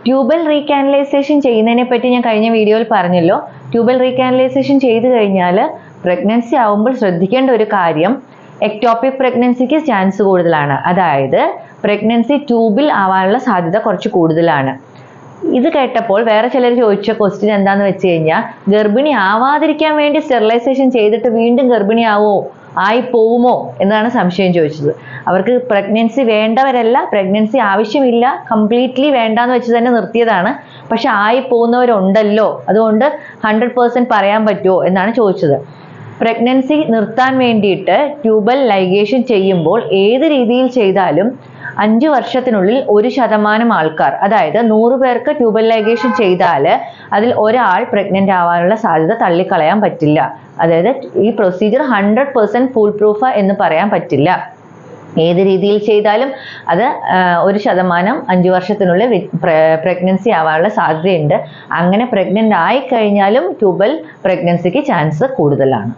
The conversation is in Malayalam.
ട്യൂബൽ റീകാനലൈസേഷൻ ചെയ്യുന്നതിനെ പറ്റി ഞാൻ കഴിഞ്ഞ വീഡിയോയിൽ പറഞ്ഞല്ലോ. ട്യൂബൽ റീകാനലൈസേഷൻ ചെയ്തു കഴിഞ്ഞാൽ പ്രഗ്നൻസി ആവുമ്പോൾ ശ്രദ്ധിക്കേണ്ട ഒരു കാര്യം, എക്ടോപിക് പ്രഗ്നൻസിക്ക് ചാൻസ് കൂടുതലാണ്. അതായത് പ്രഗ്നൻസി ട്യൂബിൽ ആവാനുള്ള സാധ്യത കുറച്ച് കൂടുതലാണ്. ഇത് കേട്ടപ്പോൾ വേറെ ചിലർ ചോദിച്ച ക്വസ്റ്റ്യൻ എന്താന്ന് വെച്ച് കഴിഞ്ഞാൽ, ഗർഭിണി ആവാതിരിക്കാൻ വേണ്ടി സ്റ്റെറിലൈസേഷൻ ചെയ്തിട്ട് വീണ്ടും ഗർഭിണിയാവോ, ആയി പോവുമോ എന്നാണ് സംശയം ചോദിച്ചത്. അവർക്ക് പ്രഗ്നൻസി വേണ്ടവരല്ല, പ്രഗ്നൻസി ആവശ്യമില്ല, കംപ്ലീറ്റ്ലി വേണ്ടാന്ന് വെച്ച് തന്നെ നിർത്തിയതാണ്. പക്ഷെ ആയി പോകുന്നവരുണ്ടല്ലോ, അതുകൊണ്ട് 100% പറയാൻ പറ്റുമോ എന്നാണ് ചോദിച്ചത്. പ്രഗ്നൻസി നിർത്താൻ വേണ്ടിയിട്ട് ട്യൂബൽ ലൈഗേഷൻ ചെയ്യുമ്പോൾ ഏത് രീതിയിൽ ചെയ്താലും 5 വർഷത്തിനുള്ളിൽ 1% ആൾക്കാർ, അതായത് 100 പേർക്ക് ട്യൂബൽ ലൈഗേഷൻ ചെയ്താൽ അതിൽ ഒരാൾ പ്രഗ്നന്റ് ആവാനുള്ള സാധ്യത തള്ളിക്കളയാൻ പറ്റില്ല. അതായത് ഈ പ്രൊസീജിയർ 100% ഫുൾ പ്രൂഫ് എന്ന് പറയാൻ പറ്റില്ല. ഏത് രീതിയിൽ ചെയ്താലും അത് 1% 5 വർഷത്തിനുള്ളിൽ പ്രഗ്നൻസി ആവാനുള്ള സാധ്യതയുണ്ട്. അങ്ങനെ പ്രഗ്നന്റ് ആയി കഴിഞ്ഞാലും ട്യൂബൽ പ്രഗ്നൻസിക്ക് ചാൻസ് കൂടുതലാണ്.